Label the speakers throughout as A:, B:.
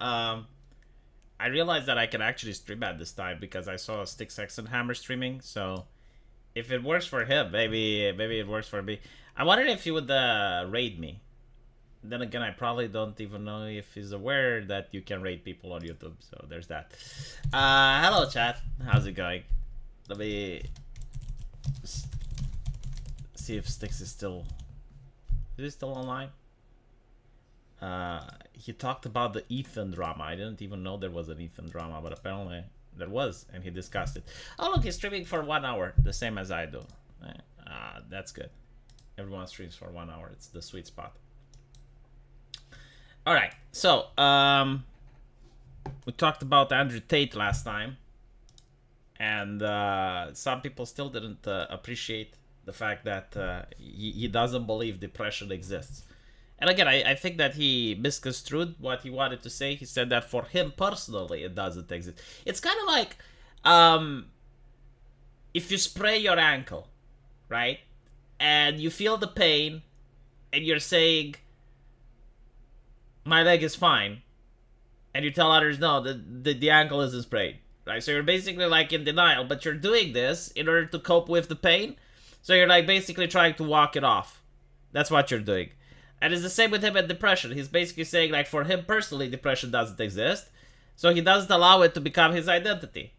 A: I realized that I can actually stream at this time because I saw Stick Sex and Hammer streaming. So if it works for him, maybe it works for me. I wondered if he would raid me. Then again, I probably don't even know if he's aware that you can raid people on YouTube. So there's that. Hello, chat. How's it going? Let me see if Styx is still. Is he still online? He talked about the Ethan drama. I didn't even know there was an Ethan drama, but apparently there was, and he discussed it. Oh, look, he's streaming for 1 hour, the same as I do. That's good. Everyone streams for 1 hour. It's the sweet spot. All right, so we talked about Andrew Tate last time, and some people still didn't appreciate the fact that he doesn't believe depression exists. And again, I think that he misconstrued what he wanted to say. He said that for him personally, it doesn't exist. It's kind of like if you spray your ankle, right? And you feel the pain, and you're saying, my leg is fine. And you tell others, no, the ankle isn't sprayed, right? So you're basically like in denial, but you're doing this in order to cope with the pain. So you're like basically trying to walk it off. That's what you're doing. And it's the same with him and depression. He's basically saying, like, for him personally, depression doesn't exist. So he doesn't allow it to become his identity.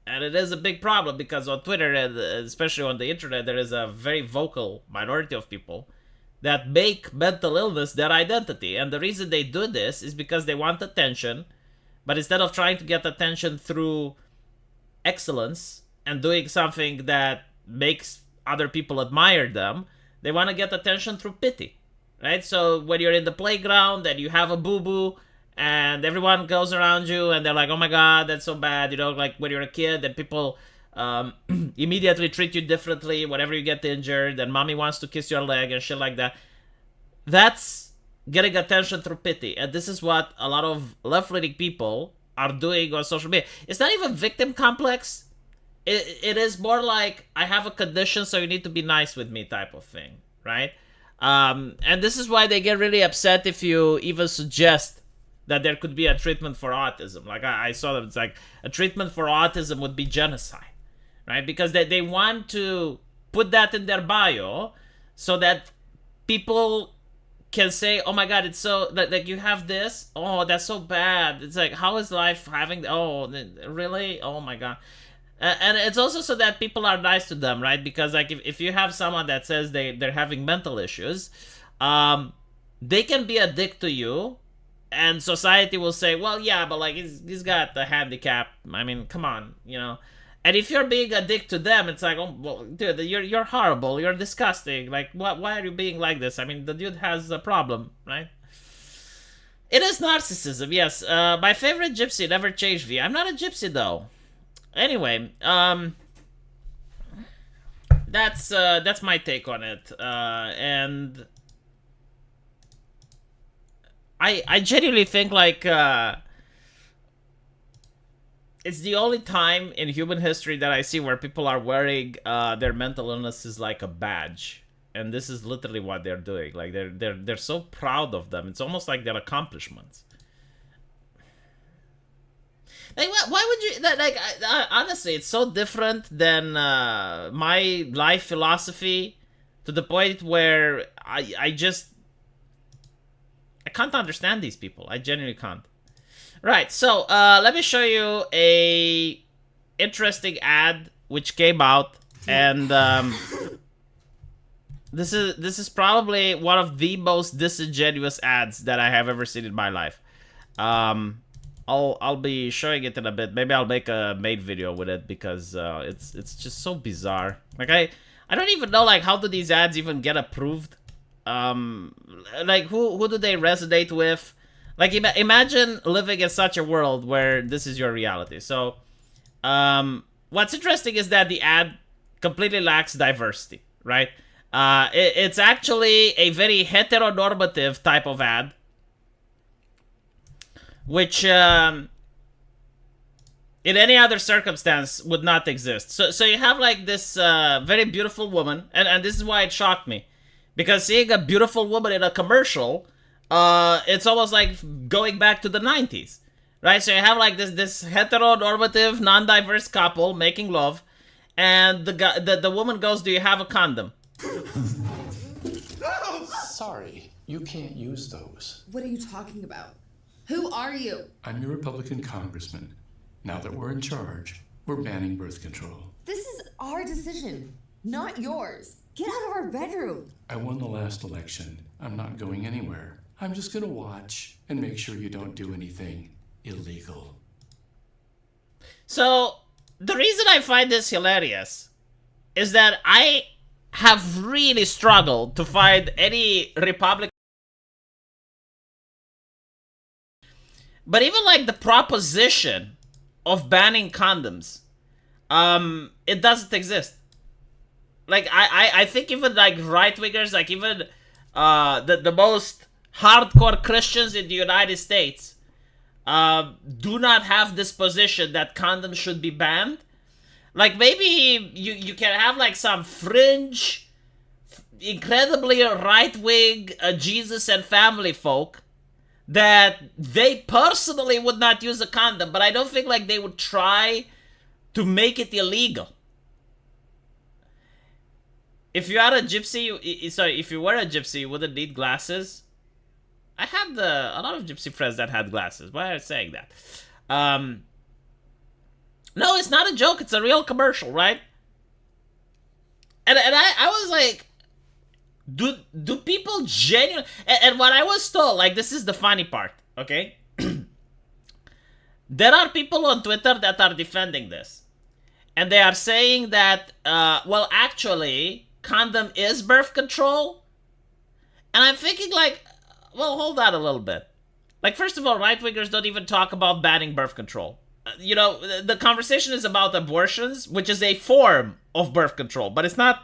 A: And it is a big problem because on Twitter, and especially on the internet, there is a very vocal minority of people that make mental illness their identity. And the reason they do this is because they want attention. But instead of trying to get attention through excellence and doing something that makes other people admire them, they want to get attention through pity. Right? So when you're in the playground and you have a boo-boo and everyone goes around you and they're like, oh my god, that's so bad. You know, like when you're a kid and people immediately treat you differently whenever you get injured and mommy wants to kiss your leg and shit like that. That's getting attention through pity. And this is what a lot of left-leaning people are doing on social media. It's not even victim complex. It is more like, I have a condition, so you need to be nice with me type of thing. Right? And this is why they get really upset if you even suggest that there could be a treatment for autism. Like I saw that it's like a treatment for autism would be genocide, right? Because they want to put that in their bio so that people can say, oh my god, it's so, like you have this, oh, that's so bad. It's like, how is life having, oh, really? Oh my god. And it's also so that people are nice to them, right? Because like if you have someone that says they're having mental issues, they can be a dick to you, and society will say, well, yeah, but like he's got a handicap. I mean, come on, you know. And if you're being a dick to them, it's like, oh, well, dude, you're horrible, you're disgusting. Like, why are you being like this? I mean, the dude has a problem, right? It is narcissism, yes. My favorite gypsy never changed me. I'm not a gypsy though. Anyway, that's my take on it, and I genuinely think like it's the only time in human history that I see where people are wearing their mental illnesses like a badge, and this is literally what they're doing. Like they're so proud of them. It's almost like their accomplishments. Like, why would you, like, honestly, it's so different than my life philosophy to the point where I can't understand these people. I genuinely can't. Right, so let me show you a interesting ad which came out, and this is probably one of the most disingenuous ads that I have ever seen in my life. I'll be showing it in a bit. Maybe I'll make a made video with it because it's just so bizarre. Like I don't even know like how do these ads even get approved. Like who do they resonate with? Like imagine living in such a world where this is your reality. So what's interesting is that the ad completely lacks diversity, right? It's actually a very heteronormative type of ad, which in any other circumstance would not exist. So you have like this very beautiful woman, and this is why it shocked me, because seeing a beautiful woman in a commercial, it's almost like going back to the 90s, right? So you have like this heteronormative, non-diverse couple making love, and the woman goes, "Do you have a condom?"
B: Sorry, you can't use those.
C: What are you talking about? Who are you?
B: I'm your Republican congressman. Now that we're in charge, we're banning birth control.
C: This is our decision, not yours. Get out of our bedroom.
B: I won the last election. I'm not going anywhere. I'm just gonna watch and make sure you don't do anything illegal.
A: So the reason I find this hilarious is that I have really struggled to find any Republican. But even like the proposition of banning condoms, it doesn't exist. Like I think even like right wingers, like even the most hardcore Christians in the United States, do not have this position that condoms should be banned. Like maybe you can have like some fringe, incredibly right wing Jesus and family folk that they personally would not use a condom, but I don't think like they would try to make it illegal. If you are a gypsy, if you were a gypsy, you wouldn't need glasses. I had a lot of gypsy friends that had glasses. Why am I saying that? No, it's not a joke. It's a real commercial, right? And I was like, do people genuinely... And what I was told, like, this is the funny part, okay? There are people on Twitter that are defending this. And they are saying that, well, actually, condom is birth control. And I'm thinking, like, well, hold on a little bit. Like, first of all, right-wingers don't even talk about banning birth control. You know, the conversation is about abortions, which is a form of birth control, but it's not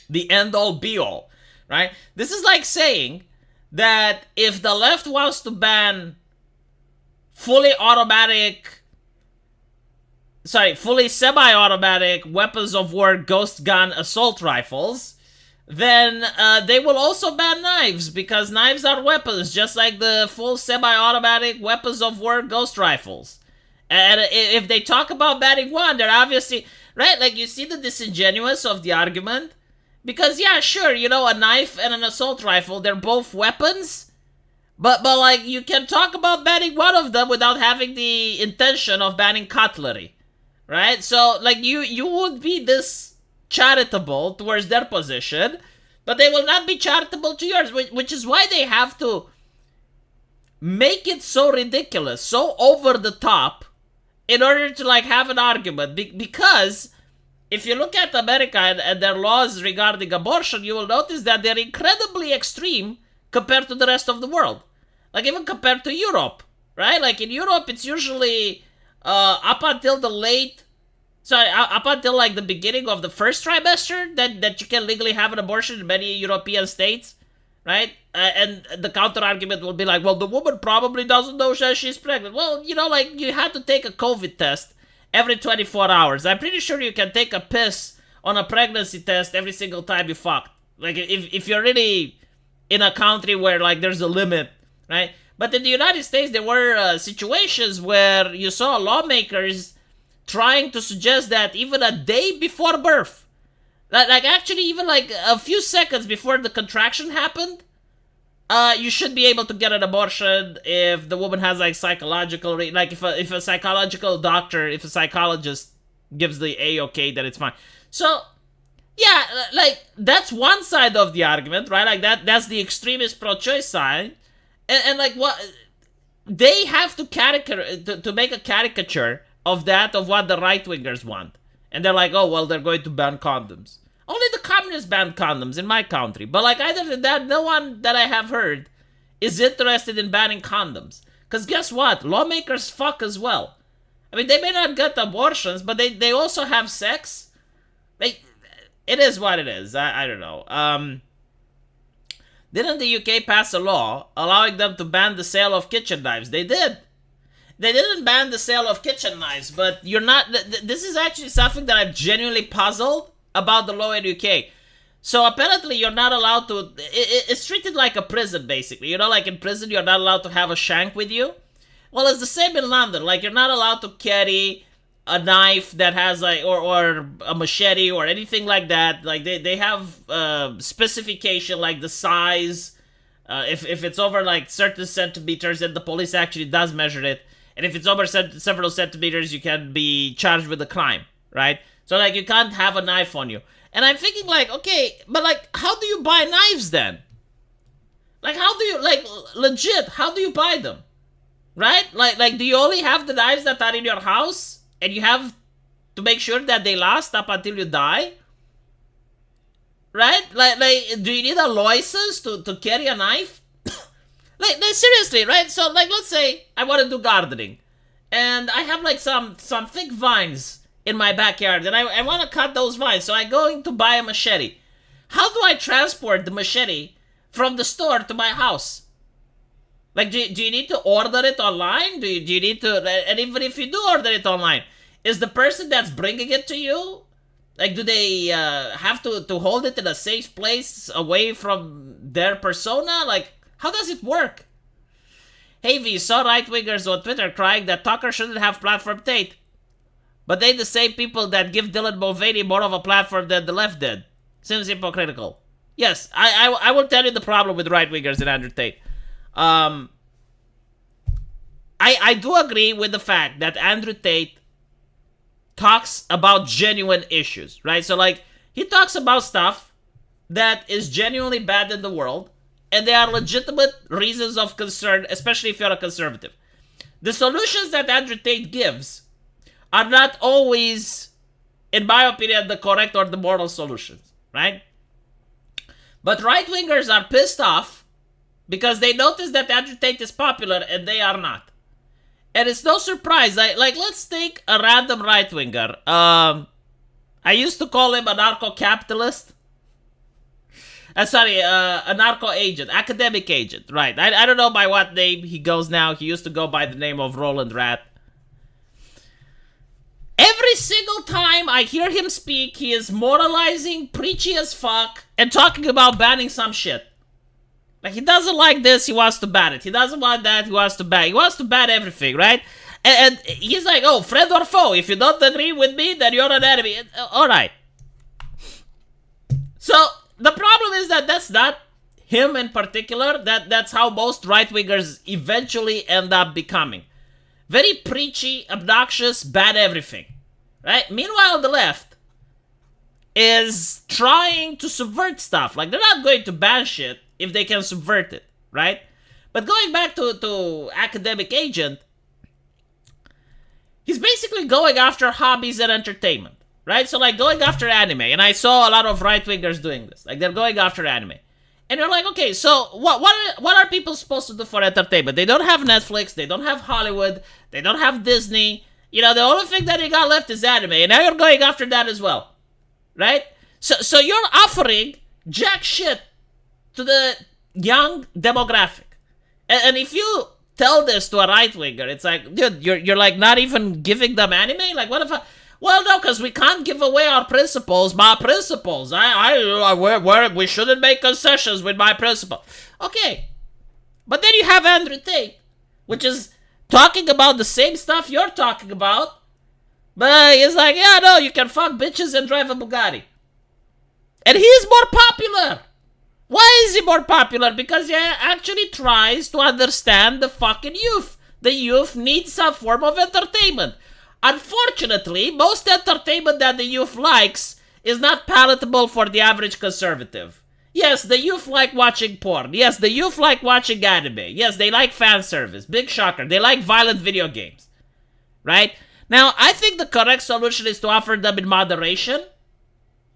A: the end-all, be-all, right? This is like saying that if the left wants to ban fully semi-automatic weapons of war ghost gun assault rifles, then they will also ban knives, because knives are weapons, just like the full semi-automatic weapons of war ghost rifles. And if they talk about banning one, they're obviously... Right? Like, you see the disingenuous of the argument? Because, yeah, sure, you know, a knife and an assault rifle, they're both weapons. But like, you can talk about banning one of them without having the intention of banning cutlery. Right? So, like, you would be this charitable towards their position, but they will not be charitable to yours, which is why they have to make it so ridiculous, so over the top, in order to, like, have an argument. Because if you look at America and their laws regarding abortion, you will notice that they're incredibly extreme compared to the rest of the world. Like, even compared to Europe, right? Like, in Europe, it's usually up until like the beginning of the first trimester that you can legally have an abortion in many European states, right? And the counter argument will be like, well, the woman probably doesn't know that she's pregnant. Well, you know, like, you had to take a COVID test every 24 hours. I'm pretty sure you can take a piss on a pregnancy test every single time you fucked. Like, if you're really in a country where, like, there's a limit, right? But in the United States, there were situations where you saw lawmakers trying to suggest that even a day before birth, like actually even like a few seconds before the contraction happened, you should be able to get an abortion if the woman has like psychological, like if a psychological doctor, if a psychologist gives the A-OK that it's fine. So yeah, like that's one side of the argument, right? Like that's the extremist pro-choice side, and like what they have to make a caricature of what the right-wingers want. And they're like, oh, well, they're going to ban condoms. Only the communists ban condoms in my country. But, like, other than that, no one that I have heard is interested in banning condoms. Because guess what? Lawmakers fuck as well. I mean, they may not get abortions, but they also have sex. It is what it is. I don't know. Didn't the UK pass a law allowing them to ban the sale of kitchen knives? They did. They didn't ban the sale of kitchen knives, but you're not... This is actually something that I'm genuinely puzzled about the law in UK. So apparently you're not allowed to... It's treated like a prison, basically. You know, like in prison, you're not allowed to have a shank with you. Well, it's the same in London. Like, you're not allowed to carry a knife that has like or a machete or anything like that. Like they have specification like the size. If it's over like certain centimeters, then the police actually does measure it. And if it's over several centimeters, you can be charged with a crime, right? So like you can't have a knife on you. And I'm thinking like, okay, but like how do you buy knives then? Like how do you like legit? How do you buy them? Right? Like do you only have the knives that are in your house? And you have to make sure that they last up until you die? Right? Like do you need a license to carry a knife? like seriously, right? So like let's say I want to do gardening. And I have like some thick vines in my backyard. And I want to cut those vines. So I'm going to buy a machete. How do I transport the machete from the store to my house? Like, do you need to order it online? Do you need to... And even if you do order it online, is the person that's bringing it to you... Like, do they have to hold it in a safe place away from their persona? Like, how does it work? Hey V, saw right-wingers on Twitter crying that Tucker shouldn't have platform Tate. But they the same people that give Dylan Mulvaney more of a platform than the left did. Seems hypocritical. Yes, I will tell you the problem with right-wingers and Andrew Tate. I do agree with the fact that Andrew Tate talks about genuine issues, right? So, like, he talks about stuff that is genuinely bad in the world, and there are legitimate reasons of concern, especially if you're a conservative. The solutions that Andrew Tate gives are not always, in my opinion, the correct or the moral solutions, right? But right-wingers are pissed off because they notice that Andrew Tate is popular and they are not. And it's no surprise. Like let's take a random right-winger. I used to call him a narco-capitalist. Sorry, a narco-agent, academic agent, right. I don't know by what name he goes now. He used to go by the name of Roland Rat. Every single time I hear him speak, he is moralizing, preachy as fuck, and talking about banning some shit. Like, he doesn't like this, he wants to ban it. He doesn't want that, he wants to ban. He wants to ban everything, right? And he's like, oh, friend or foe, if you don't agree with me, then you're an enemy. Alright. So, the problem is that that's not him in particular. That's how most right-wingers eventually end up becoming. Very preachy, obnoxious, ban everything. Right? Meanwhile, the left is trying to subvert stuff. Like, they're not going to ban shit if they can subvert it, right? But going back to academic agent, he's basically going after hobbies and entertainment, right? So, like, going after anime. And I saw a lot of right-wingers doing this. Like, they're going after anime. And you're like, okay, so what are people supposed to do for entertainment? They don't have Netflix, they don't have Hollywood, they don't have Disney. You know, the only thing that you got left is anime, and now you're going after that as well, right? So you're offering jack shit to the young demographic. And if you tell this to a right-winger, it's like, dude, you're like not even giving them anime? Like, what if I... Well, no, because we can't give away our principles. My principles. We shouldn't make concessions with my principle. Okay. But then you have Andrew Tate, which is talking about the same stuff you're talking about. But he's like, yeah, no, you can fuck bitches and drive a Bugatti. And he's more popular. Why is he more popular? Because he actually tries to understand the fucking youth. The youth needs some form of entertainment. Unfortunately, most entertainment that the youth likes is not palatable for the average conservative. Yes, the youth like watching porn. Yes, the youth like watching anime. Yes, they like fan service. Big shocker. They like violent video games. Right? Now, I think the correct solution is to offer them in moderation.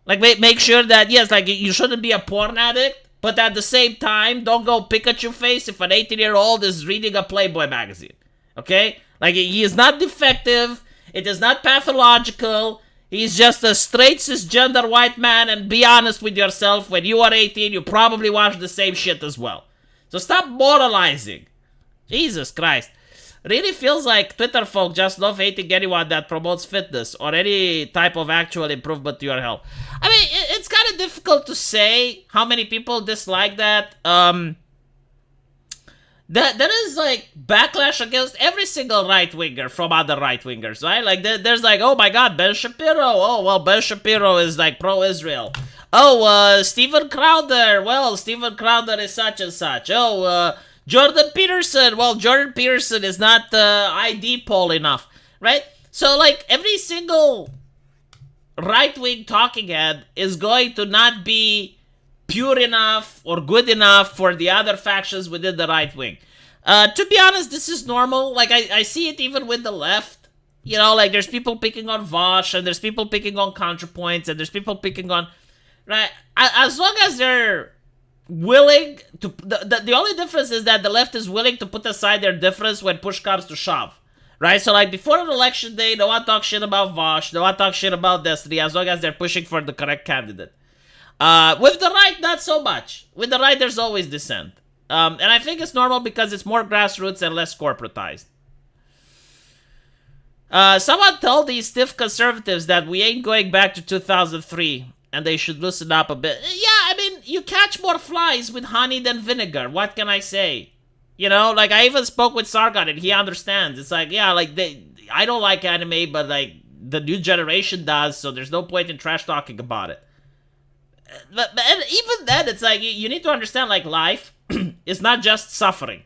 A: Like, make sure that, yes, like, you shouldn't be a porn addict, but at the same time, don't go Pikachu face if an 18-year-old is reading a Playboy magazine. Okay? Like, he is not defective. It is not pathological. He's just a straight cisgender white man, and be honest with yourself. When you are 18, you probably watch the same shit as well. So stop moralizing. Jesus Christ. Really feels like Twitter folk just love hating anyone that promotes fitness or any type of actual improvement to your health. I mean, it's kind of difficult to say how many people dislike that. that is like backlash against every single right winger from other right wingers, right? Like there's like, oh my God, Ben Shapiro. Oh well, Ben Shapiro is like pro-Israel. Oh, Steven Crowder. Well, Steven Crowder is such and such. Oh, Jordan Peterson. Well, Jordan Peterson is not ID poll enough, right? So like every single right wing talking head is going to not be pure enough or good enough for the other factions within the right wing. To be honest, this is normal. Like, I see it even with the left. You know, like, there's people picking on Vosh, and there's people picking on ContraPoints, and there's people picking on... Right? As long as they're willing to... The only difference is that the left is willing to put aside their difference when push comes to shove. Right? So, like, before an election day, no one talks shit about Vosh, no one talks shit about Destiny, as long as they're pushing for the correct candidate. With the right, not so much. With the right, there's always dissent. And I think it's normal because it's more grassroots and less corporatized. Someone told these stiff conservatives that we ain't going back to 2003 and they should loosen up a bit. Yeah, I mean, you catch more flies with honey than vinegar. What can I say? You know, like, I even spoke with Sargon and he understands. It's like, yeah, like, I don't like anime, but, like, the new generation does, so there's no point in trash talking about it. But even then, it's like, you need to understand, like, life is not just suffering.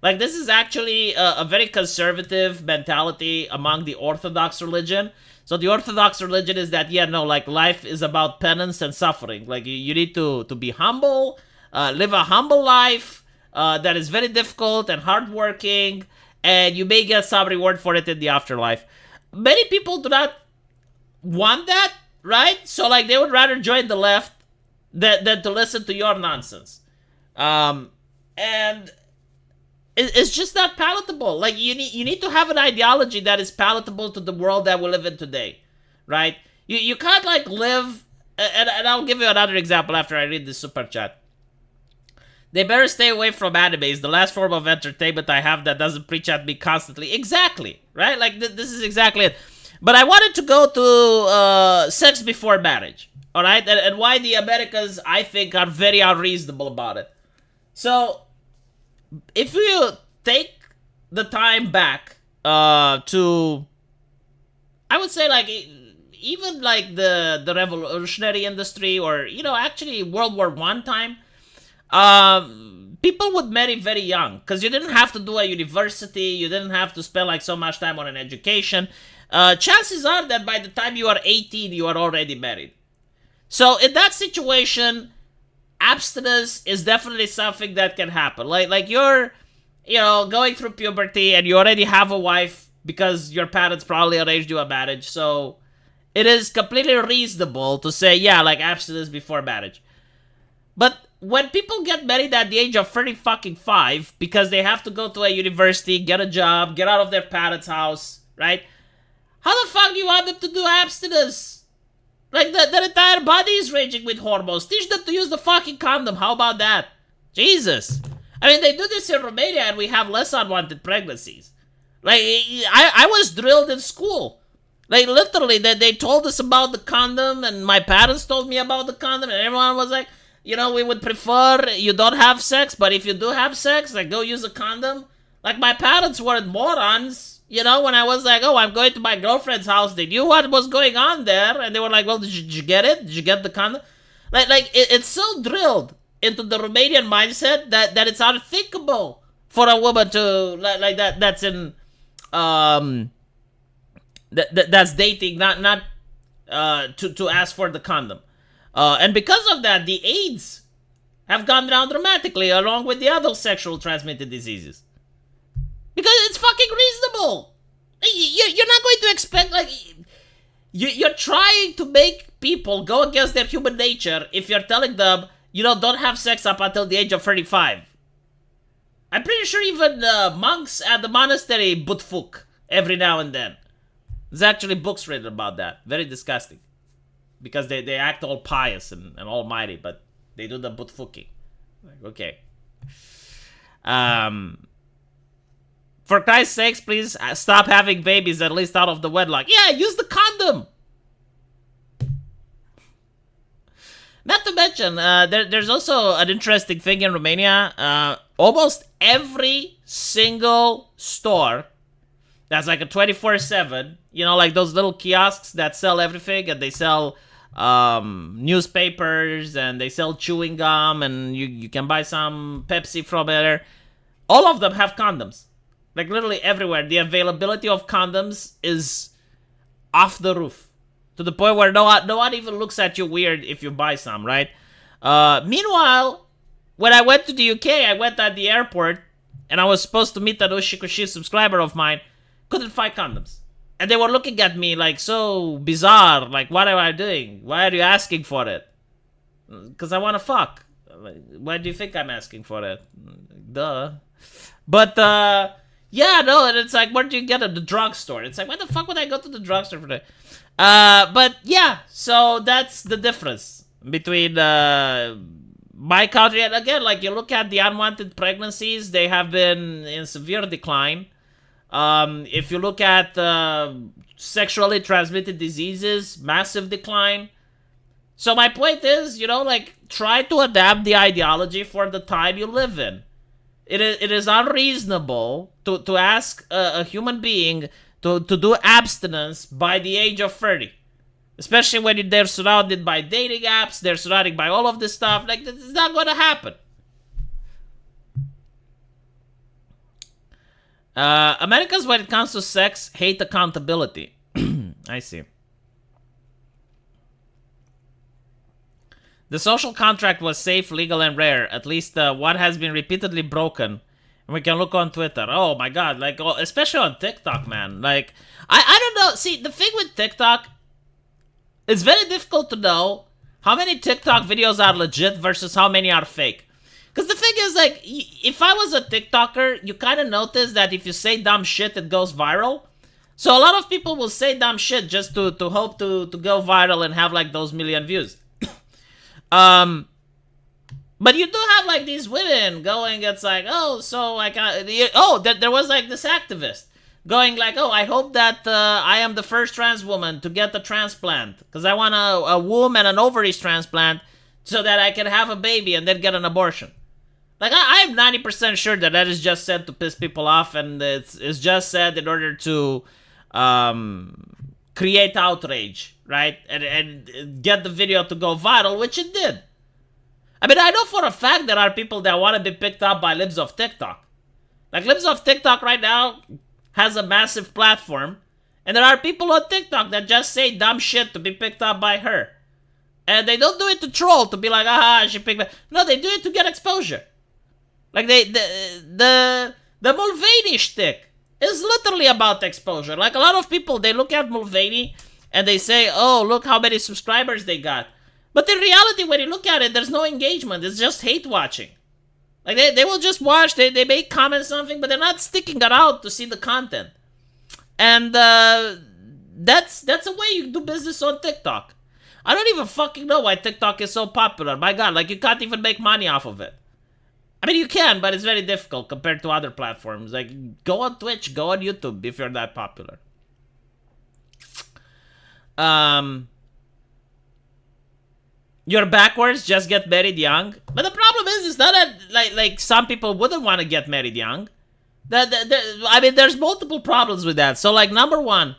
A: Like, this is actually a very conservative mentality among the Orthodox religion. So the Orthodox religion is that, yeah, no, like, life is about penance and suffering. Like, you need to be humble, live a humble life that is very difficult and hardworking, and you may get some reward for it in the afterlife. Many people do not want that, right? So, like, they would rather join the left than to listen to your nonsense. And it's just not palatable. Like, you need to have an ideology that is palatable to the world that we live in today, right? You can't, like, live... And I'll give you another example after I read this super chat. They better stay away from anime. It's the last form of entertainment I have that doesn't preach at me constantly. Exactly, right? Like, this is exactly it. But I wanted to go to sex before marriage. All right, and why the Americans, I think, are very unreasonable about it. So, if you take the time back to, I would say, like, even like the revolutionary industry, or, you know, actually World War I time, people would marry very young because you didn't have to do a university, you didn't have to spend like so much time on an education. Chances are that by the time you are 18, you are already married. So in that situation, abstinence is definitely something that can happen. Like you're, you know, going through puberty and you already have a wife because your parents probably arranged you a marriage. So it is completely reasonable to say, yeah, like abstinence before marriage. But when people get married at the age of 35 because they have to go to a university, get a job, get out of their parents' house, right? How the fuck do you want them to do abstinence? Like, their entire body is raging with hormones. Teach them to use the fucking condom. How about that? Jesus. I mean, they do this in Romania and we have less unwanted pregnancies. Like, I was drilled in school. Like, literally, they told us about the condom and my parents told me about the condom and everyone was like, you know, we would prefer you don't have sex, but if you do have sex, like, go use a condom. Like, my parents weren't morons. You know, when I was like, oh, I'm going to my girlfriend's house, they knew what was going on there. And they were like, well, did you get it? Did you get the condom? It's so drilled into the Romanian mindset that it's unthinkable for a woman to, like that, that's in, that's dating, not to ask for the condom. And because of that, the AIDS have gone down dramatically along with the other sexual transmitted diseases. Because it's fucking reasonable. You're not going to expect, like... You're trying to make people go against their human nature if you're telling them, you know, don't have sex up until the age of 35. I'm pretty sure even monks at the monastery butt-fuck every now and then. There's actually books written about that. Very disgusting. Because they act all pious and almighty, but they do the butt-fucking. Like, okay. For Christ's sakes, please stop having babies, at least out of the wedlock. Yeah, use the condom! Not to mention, there's also an interesting thing in Romania. Almost every single store that's like a 24/7, you know, like those little kiosks that sell everything, and they sell newspapers, and they sell chewing gum, and you can buy some Pepsi from there. All of them have condoms. Like literally everywhere. The availability of condoms is off the roof. To the point where no one even looks at you weird if you buy some, right? Meanwhile, when I went to the UK, I went at the airport, and I was supposed to meet an Ushikushi subscriber of mine. Couldn't find condoms. And they were looking at me like so bizarre. Like, what am I doing? Why are you asking for it? Because I want to fuck. Why do you think I'm asking for it? Duh. But, yeah, no, and it's like, where do you get it? The drugstore. It's like, why the fuck would I go to the drugstore for that? But yeah, so that's the difference between my country. And again, like, you look at the unwanted pregnancies, they have been in severe decline. If you look at sexually transmitted diseases, massive decline. So my point is, you know, like, try to adapt the ideology for the time you live in. It is unreasonable to ask a human being to do abstinence by the age of 30. Especially when they're surrounded by dating apps, they're surrounded by all of this stuff. Like, it's not going to happen. Americans, when it comes to sex, hate accountability. I see. The social contract was safe, legal, and rare. At least one has been repeatedly broken. And we can look on Twitter. Oh my god, like, especially on TikTok, man. Like, I don't know. See, the thing with TikTok, it's very difficult to know how many TikTok videos are legit versus how many are fake. Because the thing is, like, if I was a TikToker, you kind of notice that if you say dumb shit, it goes viral. So a lot of people will say dumb shit just to hope to go viral and have, like, those million views. But you do have, like, these women going, it's like, oh, so I can't, there was, like, this activist going, like, oh, I hope that I am the first trans woman to get the transplant, because I want a womb and an ovaries transplant so that I can have a baby and then get an abortion. Like, I'm 90% sure that is just said to piss people off, and it's just said in order to create outrage, right? And get the video to go viral, which it did. I mean, I know for a fact there are people that want to be picked up by Libs of TikTok. Like, Libs of TikTok right now has a massive platform, and there are people on TikTok that just say dumb shit to be picked up by her. And they don't do it to troll, to be like, aha, she picked me. No, they do it to get exposure. Like, the Mulvaney shtick is literally about exposure. Like, a lot of people, they look at Mulvaney and they say, oh, look how many subscribers they got. But in reality, when you look at it, there's no engagement. It's just hate watching. Like, they will just watch, they may comment something, but they're not sticking it out to see the content. And that's a way you do business on TikTok. I don't even fucking know why TikTok is so popular. My god, like, you can't even make money off of it. I mean, you can, but it's very difficult compared to other platforms. Like, go on Twitch, go on YouTube if you're that popular. You're backwards, just get married young. But the problem is, it's not that, like some people wouldn't want to get married young. I mean, there's multiple problems with that. So, like, number one,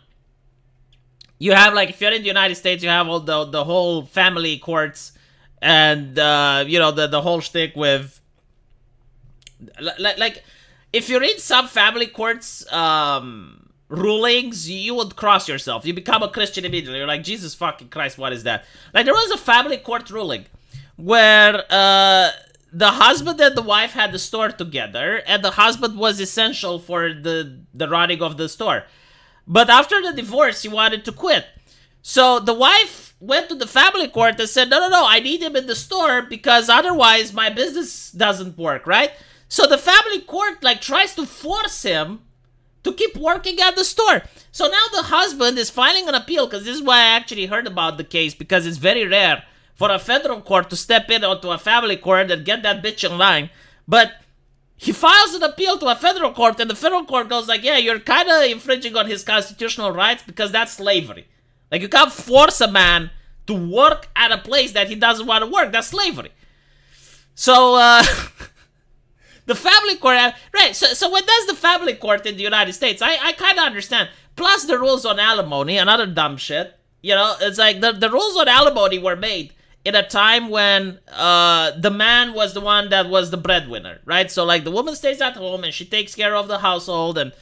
A: you have, like, if you're in the United States, you have all the whole family courts and, you know, the whole shtick with, like, if you read some family courts rulings, you would cross yourself. You become a Christian immediately. You're like, Jesus fucking Christ, what is that? Like, there was a family court ruling where the husband and the wife had the store together, and the husband was essential for the running of the store. But after the divorce, he wanted to quit. So the wife went to the family court and said, no, I need him in the store because otherwise my business doesn't work, right? So the family court, like, tries to force him to keep working at the store. So now the husband is filing an appeal, because this is why I actually heard about the case, because it's very rare for a federal court to step in onto a family court and get that bitch in line. But he files an appeal to a federal court, and the federal court goes like, yeah, you're kind of infringing on his constitutional rights because that's slavery. Like, you can't force a man to work at a place that he doesn't want to work. That's slavery. So, the family court, right? So when does the family court in the United States? I kind of understand. Plus the rules on alimony, another dumb shit. You know, it's like the rules on alimony were made in a time when the man was the one that was the breadwinner, right? So like the woman stays at home and she takes care of the household and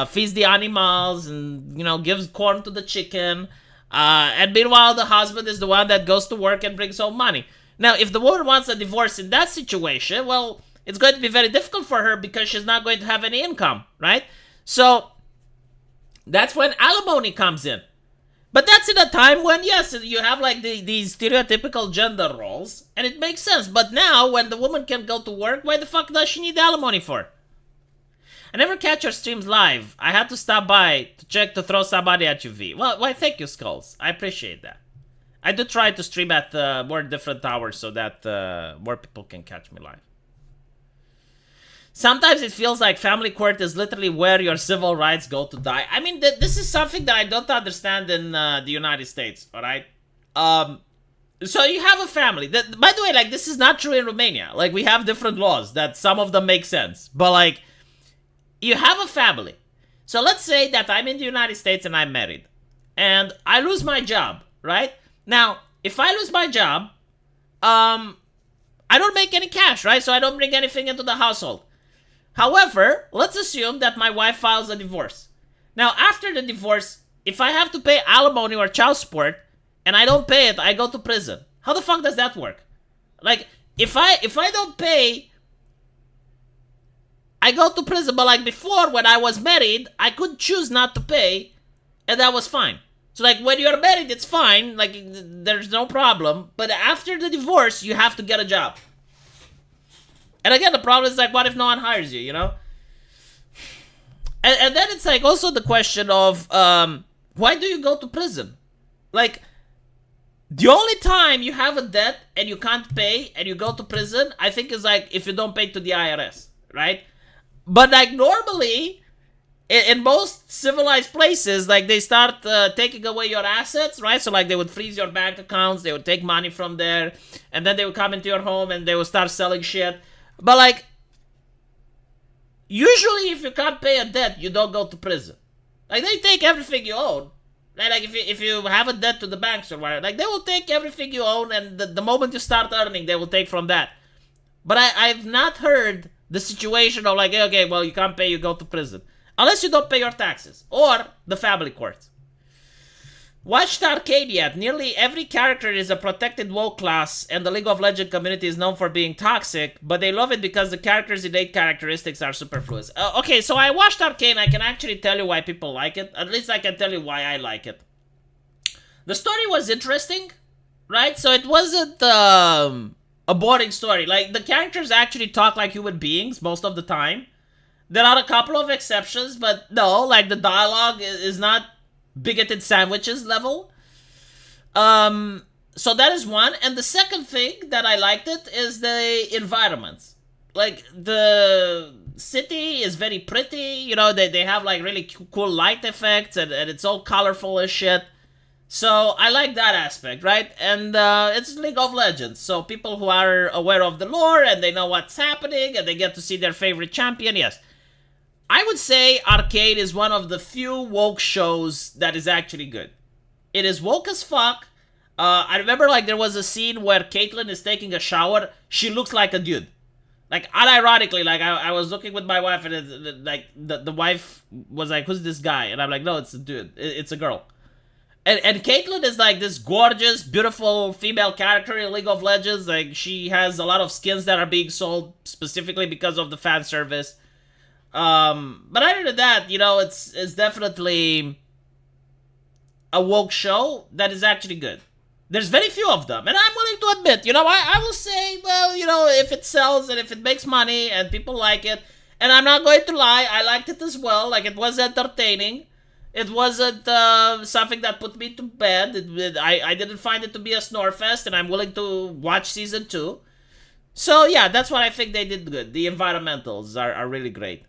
A: feeds the animals and, you know, gives corn to the chicken. And meanwhile, the husband is the one that goes to work and brings home money. Now, if the woman wants a divorce in that situation, well, it's going to be very difficult for her because she's not going to have any income, right? So that's when alimony comes in. But that's in a time when, yes, you have like these stereotypical gender roles, and it makes sense. But now, when the woman can go to work, why the fuck does she need alimony for? I never catch your streams live. I had to stop by to check to throw somebody at you, V. Well, why, thank you, Skulls. I appreciate that. I do try to stream at more different hours so that more people can catch me live. Sometimes it feels like family court is literally where your civil rights go to die. I mean, this is something that I don't understand in the United States, alright? So you have a family. By the way, like, this is not true in Romania. Like, we have different laws that some of them make sense. But, like, you have a family. So let's say that I'm in the United States and I'm married. And I lose my job, right? Now, if I lose my job, I don't make any cash, right? So I don't bring anything into the household. However, let's assume that my wife files a divorce. Now, after the divorce, if I have to pay alimony or child support, and I don't pay it, I go to prison. How the fuck does that work? Like, if I don't pay, I go to prison. But like before, when I was married, I could choose not to pay, and that was fine. So like when you're married, it's fine. Like there's no problem. But after the divorce, you have to get a job. And again, the problem is like, what if no one hires you, you know? And then it's like also the question of, why do you go to prison? Like, the only time you have a debt and you can't pay and you go to prison, I think is like if you don't pay to the IRS, right? But like normally, in most civilized places, like they start taking away your assets, right? So like they would freeze your bank accounts, they would take money from there, and then they would come into your home and they would start selling shit. But like, usually if you can't pay a debt, you don't go to prison. Like they take everything you own. Right? Like if you have a debt to the banks or whatever, like they will take everything you own, and the moment you start earning, they will take from that. But I've not heard the situation of like, okay, well you can't pay, you go to prison. Unless you don't pay your taxes. Or the family court. Watched Arcane yet? Nearly every character is a protected woke class, and the League of Legends community is known for being toxic, but they love it because the characters' innate characteristics are superfluous. Okay, so I watched Arcane. I can actually tell you why people like it. At least I can tell you why I like it. The story was interesting, right? So it wasn't a boring story. Like, the characters actually talk like human beings most of the time. There are a couple of exceptions, but no, like, the dialogue is not bigoted sandwiches level. So that is one. And the second thing that I liked it is the environments. Like, the city is very pretty. You know, they have, like, really cool light effects, and it's all colorful as shit. So I like that aspect, right? And it's League of Legends. So people who are aware of the lore and they know what's happening and they get to see their favorite champion, yes. I would say Arcane is one of the few woke shows that is actually good. It is woke as fuck. I remember like there was a scene where Caitlyn is taking a shower. She looks like a dude. Like unironically, like I was looking with my wife and like the wife was like, "Who's this guy?" And I'm like, "No, it's a dude. It's a girl." And Caitlyn is like this gorgeous, beautiful female character in League of Legends. Like she has a lot of skins that are being sold specifically because of the fan service. But other than that, you know, it's definitely a woke show that is actually good. There's very few of them, and I'm willing to admit, you know, I will say, well, you know, if it sells and if it makes money and people like it, and I'm not going to lie, I liked it as well. Like, it was entertaining. It wasn't something that put me to bed. I didn't find it to be a snore fest, and I'm willing to watch season 2. So yeah, that's what I think they did good. The environmentals are really great.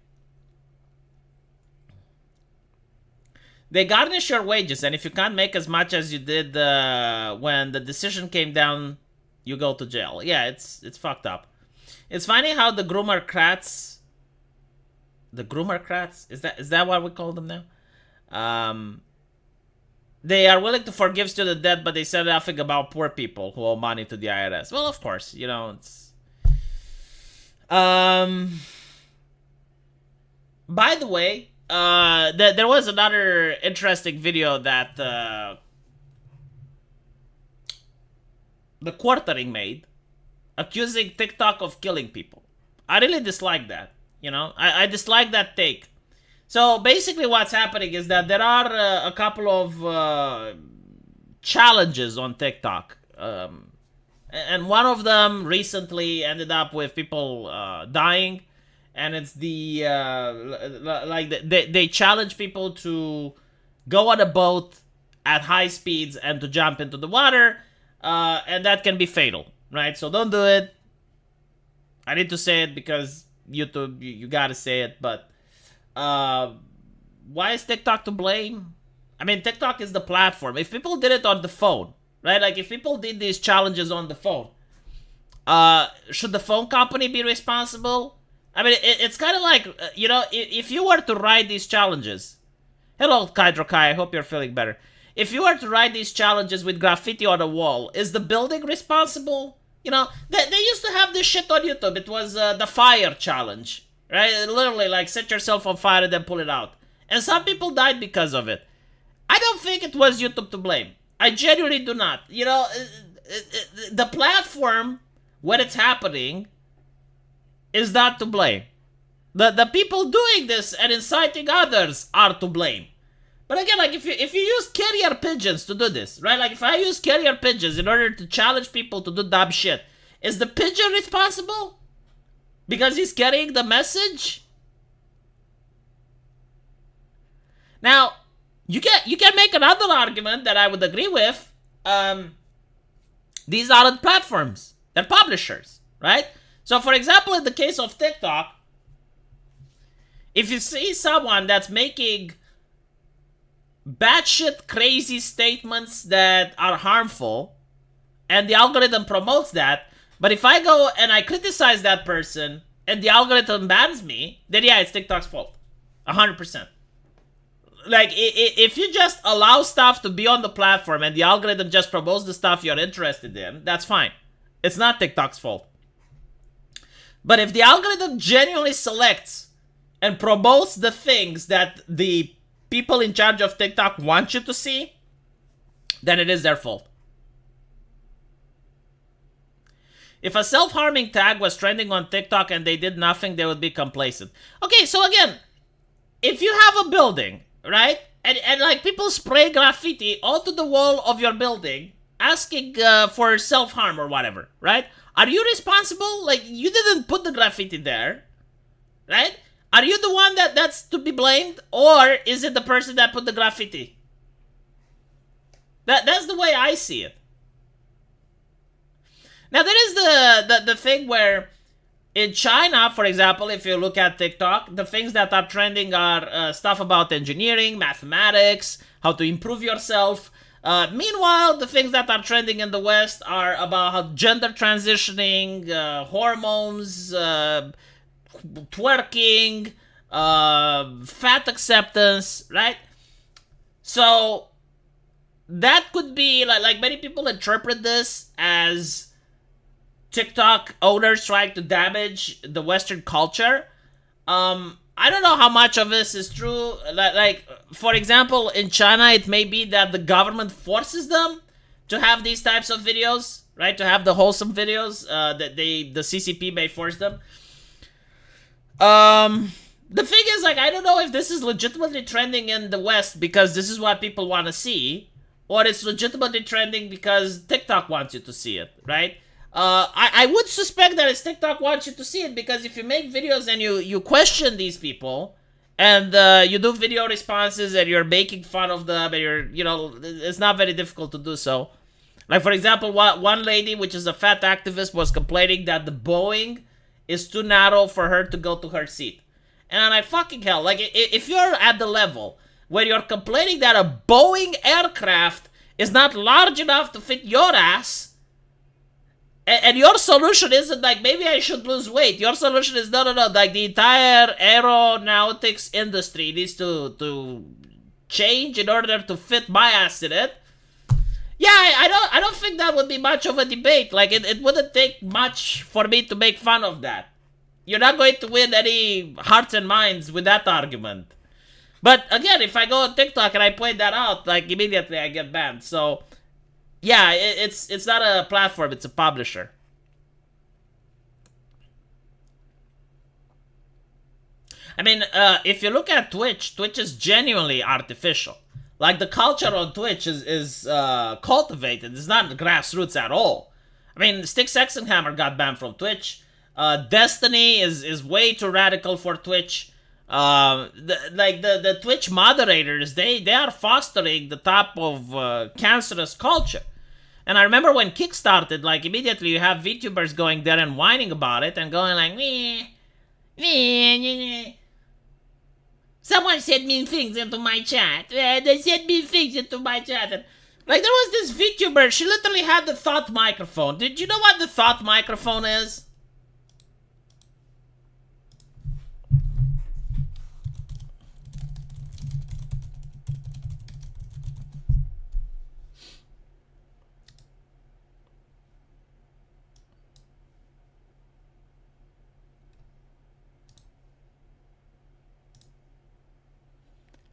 A: they garnish your wages, and if you can't make as much as you did when the decision came down, you go to jail. Yeah, it's fucked up. It's funny how the groomercrats, is that what we call them now? They are willing to forgive student debt, but they said nothing about poor people who owe money to the IRS. Well, of course, it's. By the way, there was another interesting video that the Quartering made, accusing TikTok of killing people. I really dislike that. I dislike that take. So basically what's happening is that there are a couple of challenges on TikTok. And one of them recently ended up with people dying. And it's they challenge people to go on a boat at high speeds and to jump into the water. And that can be fatal, right? So don't do it. I need to say it because YouTube, you gotta say it, but why is TikTok to blame? I mean, TikTok is the platform. If people did it on the phone, right? Like, if people did these challenges on the phone, should the phone company be responsible? I mean, it's kind of like, if you were to write these challenges... Hello, Kaidrokai, I hope you're feeling better. If you were to write these challenges with graffiti on a wall, is the building responsible? They used to have this shit on YouTube. It was the fire challenge, right? Literally, like, set yourself on fire and then pull it out. And some people died because of it. I don't think it was YouTube to blame. I genuinely do not. The platform, when it's happening, is not to blame. The people doing this and inciting others are to blame. But again, like, if you use carrier pigeons to do this, right? Like, if I use carrier pigeons in order to challenge people to do dumb shit, is the pigeon responsible? Because he's carrying the message? Now, you can make another argument that I would agree with. These aren't platforms. They're publishers, right? So, for example, in the case of TikTok, if you see someone that's making batshit crazy statements that are harmful, and the algorithm promotes that, but if I go and I criticize that person, and the algorithm bans me, then yeah, it's TikTok's fault. 100%. Like, if you just allow stuff to be on the platform, and the algorithm just promotes the stuff you're interested in, that's fine. It's not TikTok's fault. But if the algorithm genuinely selects and promotes the things that the people in charge of TikTok want you to see, then it is their fault. If a self-harming tag was trending on TikTok and they did nothing, they would be complacent. Okay, so again, if you have a building, right, and like people spray graffiti onto the wall of your building asking for self-harm or whatever, right? Are you responsible? Like, you didn't put the graffiti there, right? Are you the one that's to be blamed? Or is it the person that put the graffiti? That's the way I see it. Now, there is the thing where in China, for example, if you look at TikTok, the things that are trending are stuff about engineering, mathematics, how to improve yourself. Meanwhile, the things that are trending in the West are about how gender transitioning, hormones, twerking, fat acceptance, right? So that could be like many people interpret this as TikTok owners trying to damage the Western culture. I don't know how much of this is true. Like, for example, in China, it may be that the government forces them to have these types of videos, right? To have the wholesome videos that the CCP may force them. The thing is, like, I don't know if this is legitimately trending in the West because this is what people want to see, or it's legitimately trending because TikTok wants you to see it, right? I would suspect that it's TikTok wants you to see it because if you make videos and you question these people and you do video responses and you're making fun of them and it's not very difficult to do so. Like, for example, one lady, which is a fat activist, was complaining that the Boeing is too narrow for her to go to her seat. And I'm like, fucking hell, like, if you're at the level when you're complaining that a Boeing aircraft is not large enough to fit your ass, and your solution isn't like, maybe I should lose weight. Your solution is, no, like the entire aeronautics industry needs to change in order to fit my ass in it. Yeah, I don't think that would be much of a debate. Like, it wouldn't take much for me to make fun of that. You're not going to win any hearts and minds with that argument. But again, if I go on TikTok and I point that out, like, immediately I get banned. So, yeah, it's not a platform, it's a publisher. I mean, if you look at Twitch is genuinely artificial. Like, the culture on Twitch is cultivated. It's not grassroots at all. I mean, Styx Hexenhammer got banned from Twitch. Destiny is way too radical for Twitch. The Twitch moderators, they are fostering the type of cancerous culture. And I remember when Kick started, like, immediately you have VTubers going there and whining about it and going like, meh. Someone said mean things into my chat. They said mean things into my chat. And, like, there was this VTuber, she literally had the thought microphone. Did you know what the thought microphone is?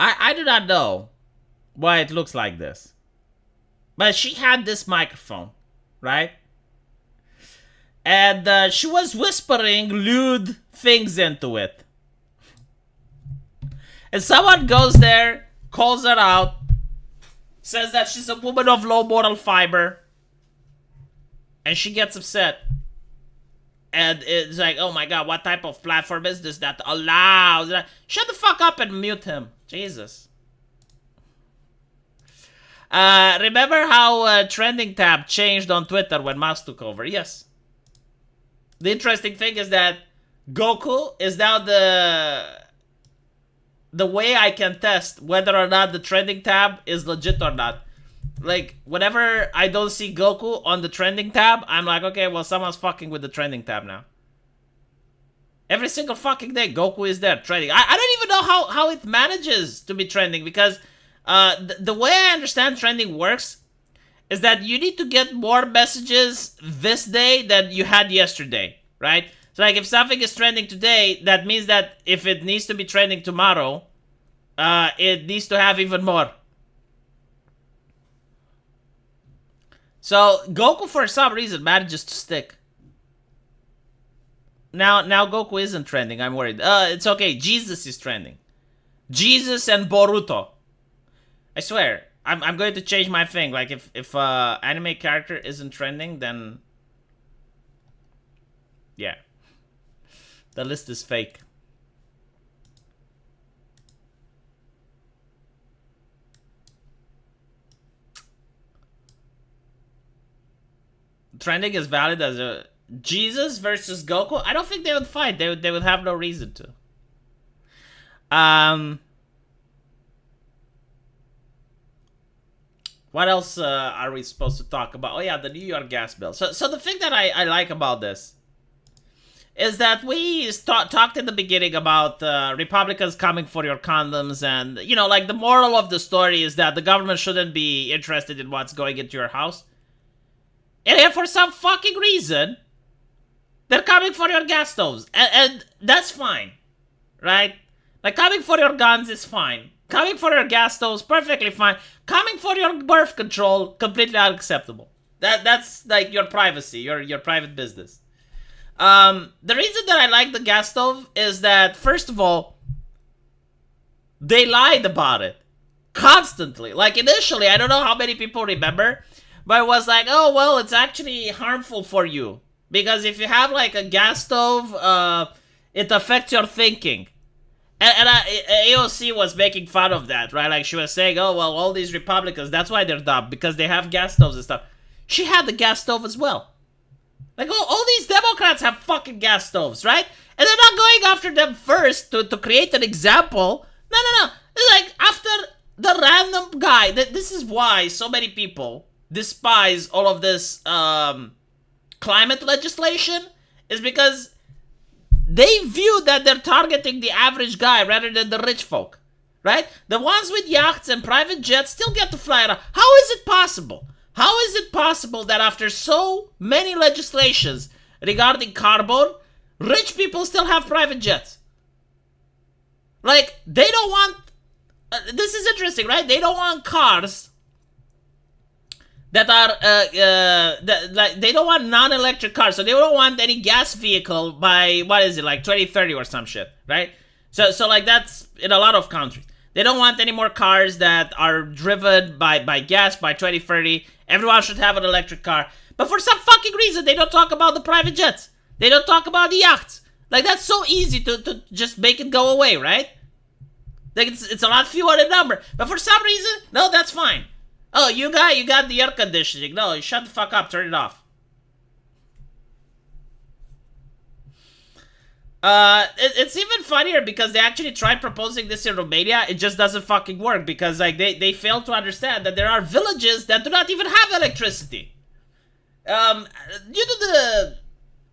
A: I do not know why it looks like this. But she had this microphone, right? And she was whispering lewd things into it. And someone goes there, calls her out, says that she's a woman of low moral fiber. And she gets upset. And it's like, oh my god, what type of platform is this that allows that? Shut the fuck up and mute him. Jesus. Remember how trending tab changed on Twitter when Musk took over? Yes. The interesting thing is that Goku is now the way I can test whether or not the trending tab is legit or not. Like, whenever I don't see Goku on the trending tab, I'm like, okay, well, someone's fucking with the trending tab now. Every single fucking day, Goku is there trending. I don't even know how it manages to be trending, because the way I understand trending works is that you need to get more messages this day than you had yesterday, right? So, like, if something is trending today, that means that if it needs to be trending tomorrow, it needs to have even more. So, Goku, for some reason, manages to stick. Now Goku isn't trending, I'm worried. It's okay, Jesus is trending. Jesus and Boruto. I swear, I'm going to change my thing. Like, if anime character isn't trending, then... yeah. The list is fake. Trending is valid as a... Jesus versus Goku? I don't think they would fight. They would have no reason to. What else are we supposed to talk about? Oh yeah, the New York gas bill. So the thing that I like about this is that we talked in the beginning about Republicans coming for your condoms, and, you know, like, the moral of the story is that the government shouldn't be interested in what's going into your house. And then for some fucking reason, they're coming for your gas stoves. And that's fine, right? Like, coming for your guns is fine. Coming for your gas stoves, perfectly fine. Coming for your birth control, completely unacceptable. That's like your privacy, your private business. The reason that I like the gas stove is that, first of all, they lied about it constantly. Like, initially, I don't know how many people remember, but it was like, oh, well, it's actually harmful for you. Because if you have, like, a gas stove, it affects your thinking. And AOC was making fun of that, right? Like, she was saying, oh, well, all these Republicans, that's why they're dumb, because they have gas stoves and stuff. She had the gas stove as well. Like, all these Democrats have fucking gas stoves, right? And they're not going after them first to create an example. No. Like, after the random guy, this is why so many people despise all of this climate legislation, is because they view that they're targeting the average guy rather than the rich folk, right? The ones with yachts and private jets still get to fly around. How is it possible? How is it possible that after so many legislations regarding carbon, rich people still have private jets? Like, they don't want... this is interesting, right? They don't want cars that are... like, they don't want non-electric cars, so they don't want any gas vehicle by, what is it, like 2030 or some shit, right? So like, that's in a lot of countries. They don't want any more cars that are driven by gas by 2030. Everyone should have an electric car. But for some fucking reason, they don't talk about the private jets. They don't talk about the yachts. Like, that's so easy to just make it go away, right? Like, it's a lot fewer in number. But for some reason, no, that's fine. Oh, you got the air conditioning. No, you shut the fuck up. Turn it off. It's even funnier because they actually tried proposing this in Romania. It just doesn't fucking work because, like, they fail to understand that there are villages that do not even have electricity. Due to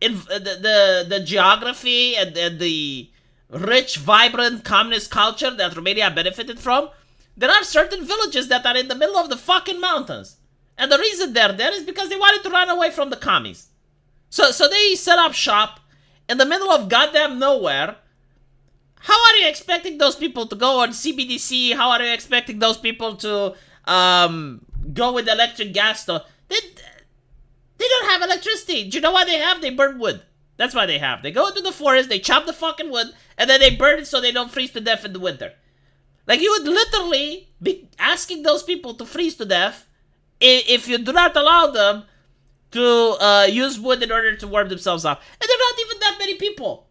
A: the geography and the rich, vibrant communist culture that Romania benefited from, there are certain villages that are in the middle of the fucking mountains. And the reason they're there is because they wanted to run away from the commies. So they set up shop in the middle of goddamn nowhere. How are you expecting those people to go on CBDC? How are you expecting those people to go with electric gas stove? They don't have electricity. Do you know what they have? They burn wood. That's what they have. They go into the forest, they chop the fucking wood, and then they burn it so they don't freeze to death in the winter. Like, you would literally be asking those people to freeze to death if you do not allow them to use wood in order to warm themselves up. And they're not even that many people.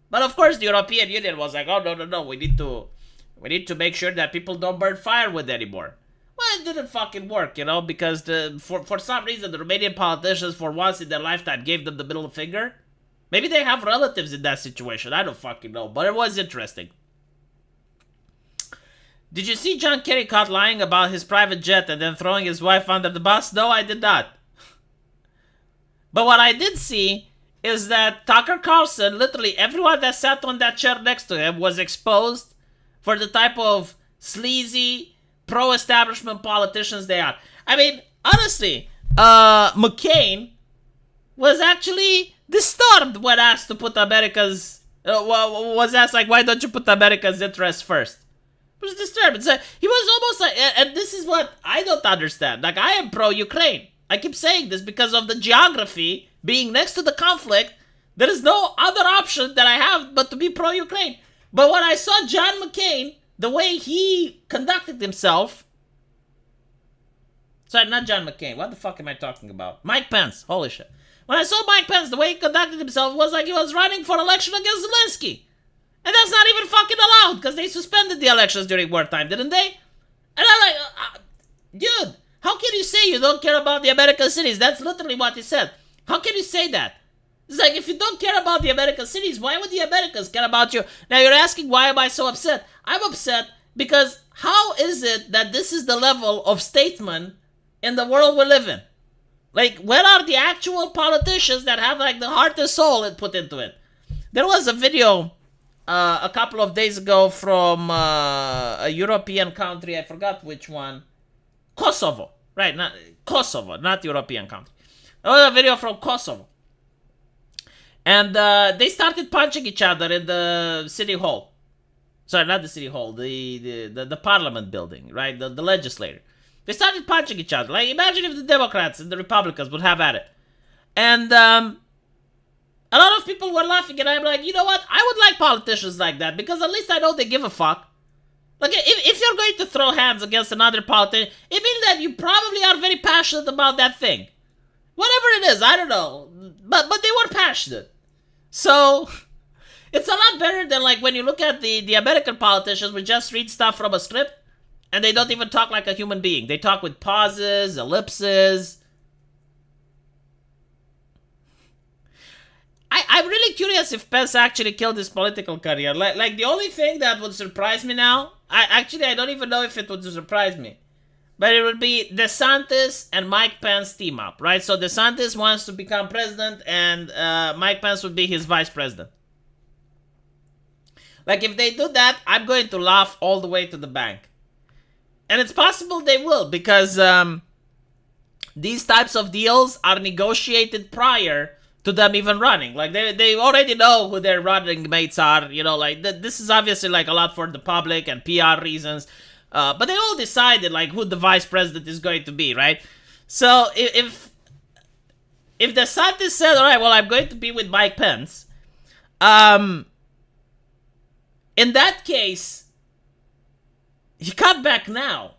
A: But of course, the European Union was like, oh, no, we need to make sure that people don't burn firewood anymore. Well, it didn't fucking work, you know, because for some reason, the Romanian politicians, for once in their lifetime, gave them the middle finger. Maybe they have relatives in that situation. I don't fucking know, but it was interesting. Did you see John Kerry caught lying about his private jet and then throwing his wife under the bus? No, I did not. But what I did see is that Tucker Carlson, literally everyone that sat on that chair next to him was exposed for the type of sleazy, pro-establishment politicians they are. I mean, honestly, McCain was actually disturbed when asked to put America's... was asked, like, why don't you put America's interests first? He was disturbed. So he was almost like... And this is what I don't understand. Like, I am pro-Ukraine. I keep saying this because of the geography being next to the conflict. There is no other option that I have but to be pro-Ukraine. But when I saw John McCain, the way he conducted himself... Sorry, not John McCain. What the fuck am I talking about? Mike Pence. Holy shit. When I saw Mike Pence, the way he conducted himself was like he was running for election against Zelensky. And that's not even fucking allowed because they suspended the elections during wartime, didn't they? And I'm like, dude, how can you say you don't care about the American cities? That's literally what he said. How can you say that? It's like, if you don't care about the American cities, why would the Americans care about you? Now you're asking, why am I so upset? I'm upset because how is it that this is the level of statesman in the world we live in? Like, where are the actual politicians that have, like, the heart and soul put into it? There was a video a couple of days ago from a European country. I forgot which one. Kosovo. Right, not Kosovo, not European country. There was a video from Kosovo. And they started punching each other in the city hall. Sorry, not the city hall. The parliament building, right? The legislature. They started punching each other. Like, imagine if the Democrats and the Republicans would have at it. And a lot of people were laughing, and I'm like, you know what? I would like politicians like that, because at least I know they give a fuck. Like, if you're going to throw hands against another politician, it means that you probably are very passionate about that thing. Whatever it is, I don't know. But they were passionate. So, it's a lot better than, like, when you look at the American politicians, we just read stuff from a script, and they don't even talk like a human being. They talk with pauses, ellipses. I I'm really curious if Pence actually killed his political career. Like the only thing that would surprise me now, I don't even know if it would surprise me, but it would be DeSantis and Mike Pence team up, right? So DeSantis wants to become president, and Mike Pence would be his vice president. Like, if they do that, I'm going to laugh all the way to the bank. And it's possible they will, because these types of deals are negotiated prior to them even running. Like, they already know who their running mates are. You know, like, this is obviously, like, a lot for the public and PR reasons. But they all decided, like, who the vice president is going to be, right? So, if DeSantis said, all right, well, I'm going to be with Mike Pence, in that case, he cut back now.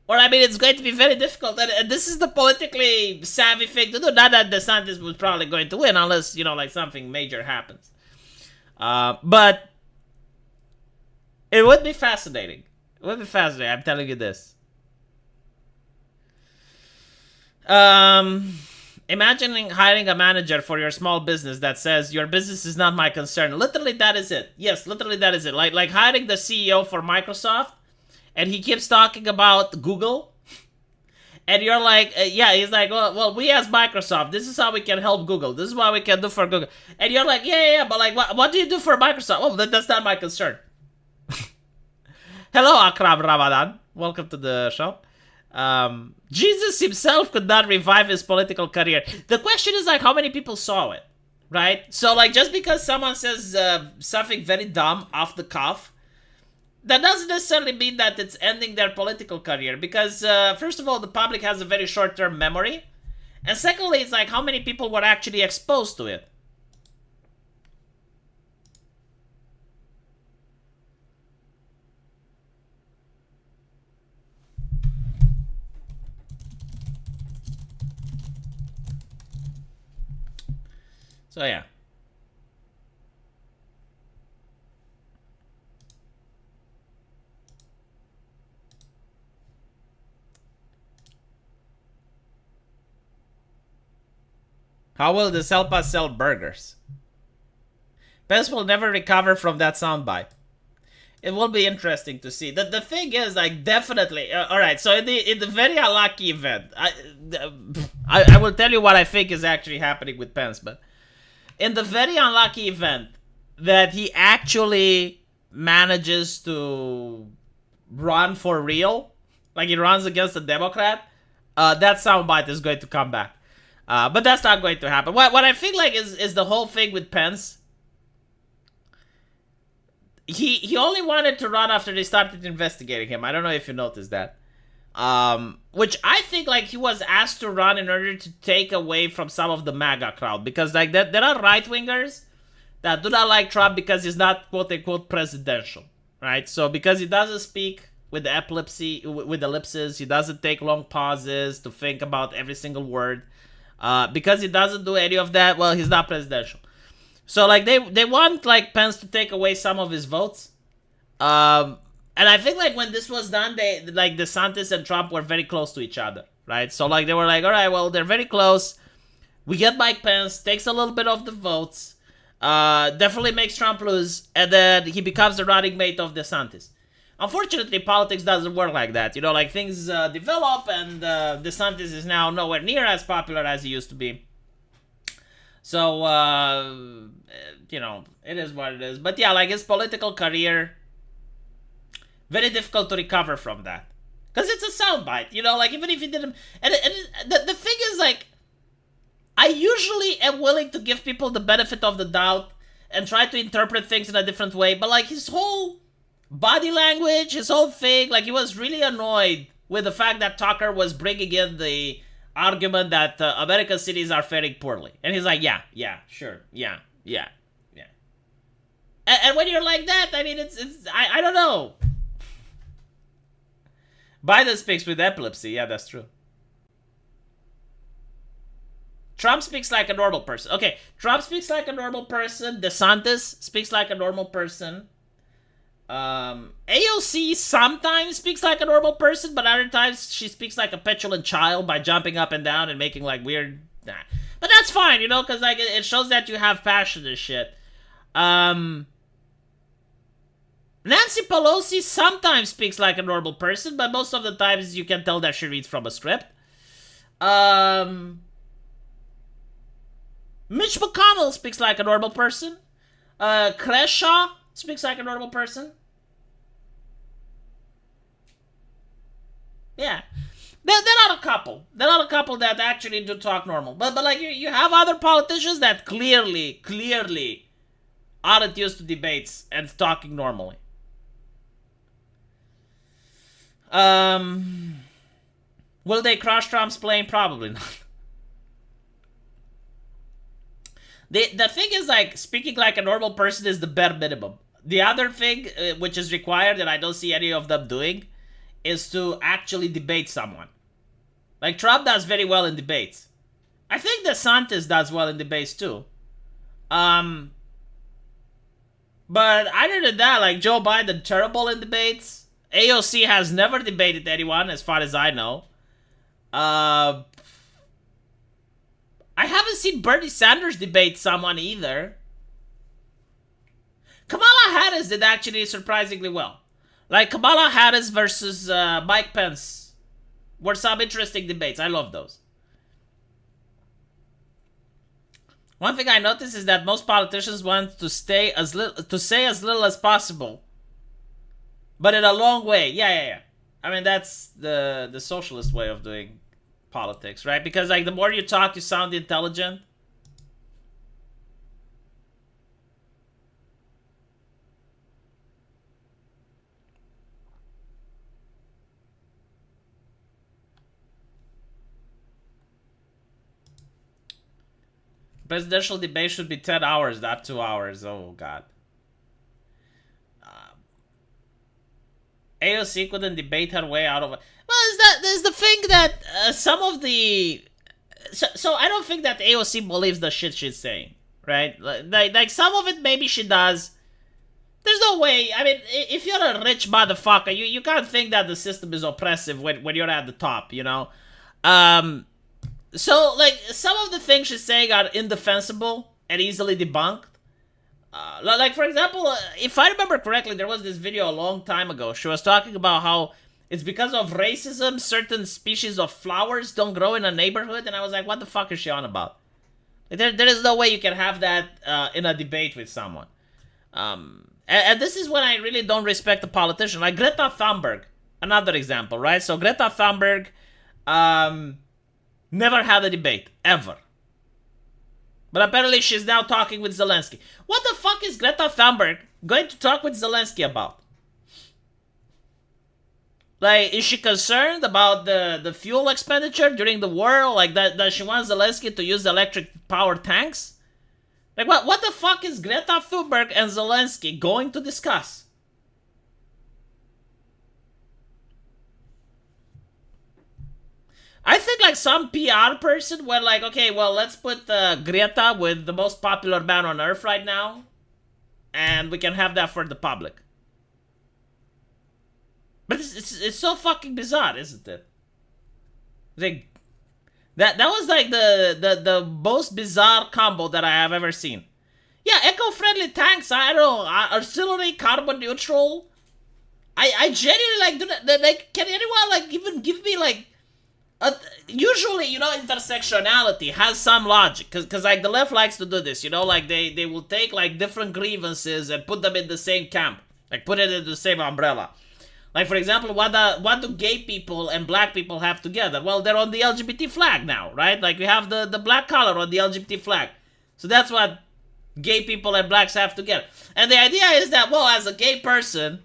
A: Or, I mean, it's going to be very difficult. And this is the politically savvy thing to do. Not that DeSantis was probably going to win unless, you know, like, something major happens. But it would be fascinating. It would be fascinating, I'm telling you this. Imagining hiring a manager for your small business that says, your business is not my concern. Literally, that is it. Yes, literally, that is it. Like hiring the CEO for Microsoft, and he keeps talking about Google. And you're like, yeah, he's like, well, we as Microsoft, this is how we can help Google. This is what we can do for Google. And you're like, yeah, but like, what do you do for Microsoft? Oh, that's not my concern. Hello, Akram Ramadan. Welcome to the show. Jesus himself could not revive his political career. The question is, like, how many people saw it, right? So, like, just because someone says something very dumb off the cuff, that doesn't necessarily mean that it's ending their political career. Because, first of all, the public has a very short-term memory. And secondly, it's like, how many people were actually exposed to it? So, yeah. How will this help us sell burgers? Pence will never recover from that soundbite. It will be interesting to see. The thing is, like, definitely... all right, so in the very unlucky event, I will tell you what I think is actually happening with Pence, but... in the very unlucky event that he actually manages to run for real, like he runs against a Democrat, that soundbite is going to come back. But that's not going to happen. What I think like is the whole thing with Pence. He only wanted to run after they started investigating him. I don't know if you noticed that. Which I think like he was asked to run in order to take away from some of the MAGA crowd, because like there are right wingers that do not like Trump because he's not quote unquote presidential, right? So because he doesn't speak with the with ellipses, he doesn't take long pauses to think about every single word. Because he doesn't do any of that, well, he's not presidential. So like they want like Pence to take away some of his votes. And I think like when this was done, they like DeSantis and Trump were very close to each other, right? So like they were like, all right, well, they're very close. We get Mike Pence, takes a little bit of the votes, definitely makes Trump lose, and then he becomes the running mate of DeSantis. Unfortunately, politics doesn't work like that. You know, like things develop, and DeSantis is now nowhere near as popular as he used to be. So, you know, it is what it is. But yeah, like his political career, very difficult to recover from that. Because it's a soundbite, you know, like even if he didn't... And the thing is, like, I usually am willing to give people the benefit of the doubt and try to interpret things in a different way. But like his whole body language, his whole thing, like he was really annoyed with the fact that Tucker was bringing in the argument that American cities are faring poorly. And he's like, yeah, sure, yeah. And when you're like that, I mean, I don't know. Biden speaks with epilepsy. Yeah, that's true. Trump speaks like a normal person. Okay, Trump speaks like a normal person. DeSantis speaks like a normal person. AOC sometimes speaks like a normal person, but other times she speaks like a petulant child by jumping up and down and making like weird... Nah. But that's fine, you know, because like it shows that you have passion and shit. Nancy Pelosi sometimes speaks like a normal person, but most of the times you can tell that she reads from a script. Mitch McConnell speaks like a normal person. Crenshaw speaks like a normal person. Yeah. They're not a couple. They're not a couple that actually do talk normal. But like, you have other politicians that clearly aren't used to debates and talking normally. Will they crush Trump's plane? Probably not. The thing is, like, speaking like a normal person is the bare minimum. The other thing, which is required, and I don't see any of them doing, is to actually debate someone. Like, Trump does very well in debates. I think DeSantis does well in debates, too. But other than that, like, Joe Biden, terrible in debates. AOC has never debated anyone, as far as I know. I haven't seen Bernie Sanders debate someone either. Kamala Harris did actually surprisingly well. Like, Kamala Harris versus Mike Pence were some interesting debates. I love those. One thing I noticed is that most politicians want to say as little as possible, but in a long way. Yeah. I mean, that's the socialist way of doing politics, right? Because like the more you talk, you sound intelligent. Presidential debate should be 10 hours, not 2 hours. Oh, God. AOC couldn't debate her way out of it. Well, is the thing that some of the... So I don't think that AOC believes the shit she's saying, right? Like some of it maybe she does. There's no way. I mean, if you're a rich motherfucker, you can't think that the system is oppressive when you're at the top, you know? So, like, some of the things she's saying are indefensible and easily debunked. Like, for example, if I remember correctly, there was this video a long time ago. She was talking about how it's because of racism, certain species of flowers don't grow in a neighborhood. And I was like, what the fuck is she on about? Like, there is no way you can have that in a debate with someone. And this is when I really don't respect a politician. Like Greta Thunberg, another example, right? So Greta Thunberg never had a debate, ever. But apparently she's now talking with Zelensky. What the fuck is Greta Thunberg going to talk with Zelensky about? Like, is she concerned about the fuel expenditure during the war? Like, does she want Zelensky to use electric powered tanks? Like, what the fuck is Greta Thunberg and Zelensky going to discuss? I think, like, some PR person went like, okay, well, let's put Greta with the most popular man on Earth right now, and we can have that for the public. But it's so fucking bizarre, isn't it? Like, that was like the most bizarre combo that I have ever seen. Yeah, eco-friendly tanks, I don't know, artillery, carbon neutral. I genuinely, like, do that, like, can anyone, like, even give me, like, usually, you know, intersectionality has some logic, because like the left likes to do this, you know, like they will take like different grievances and put them in the same camp, like put it in the same umbrella. Like, for example, what do gay people and black people have together? Well, they're on the LGBT flag now, right? Like, we have the black color on the LGBT flag, so that's what gay people and blacks have together. And the idea is that, well, as a gay person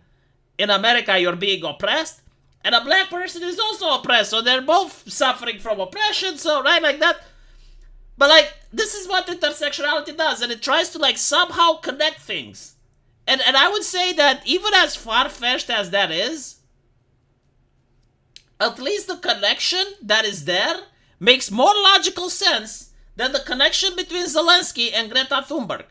A: in America, you're being oppressed, and a black person is also oppressed, so they're both suffering from oppression, so, right, like that. But, like, this is what intersectionality does, and it tries to, like, somehow connect things. And I would say that even as far-fetched as that is, at least the connection that is there makes more logical sense than the connection between Zelensky and Greta Thunberg.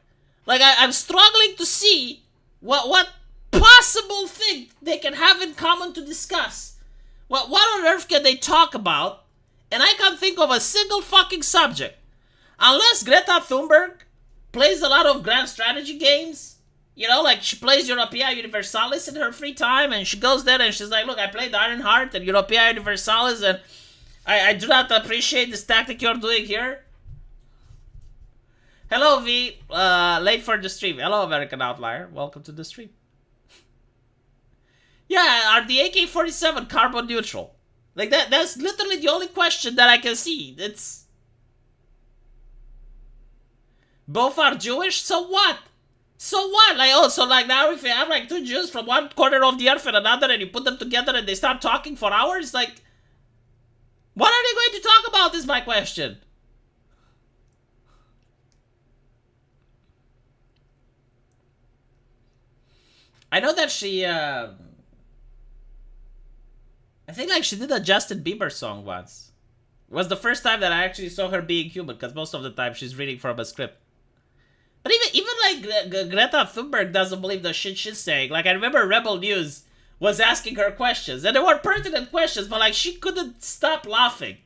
A: Like, I'm struggling to see what possible thing they can have in common to discuss. What on earth can they talk about? And I can't think of a single fucking subject. unless Greta Thunberg plays a lot of grand strategy games, you know, like she plays Europea Universalis in her free time, and she goes there and she's like, look, I played Ironheart and Europea Universalis, and I do not appreciate this tactic you're doing here. Hello, V. Late for the stream. Hello, American Outlier. Welcome to the stream. Yeah, are the AK-47 carbon neutral? Like, that's literally the only question that I can see. It's... Both are Jewish? So what? So what? Like, oh, so like now if you have like two Jews from one corner of the earth and another and you put them together and they start talking for hours, like... What are they going to talk about is my question. I know that she, I think like she did a Justin Bieber song once. It was the first time that I actually saw her being human, because most of the time she's reading from a script. But even like Greta Thunberg doesn't believe the shit she's saying. Like I remember Rebel News was asking her questions, and they were pertinent questions, but like she couldn't stop laughing.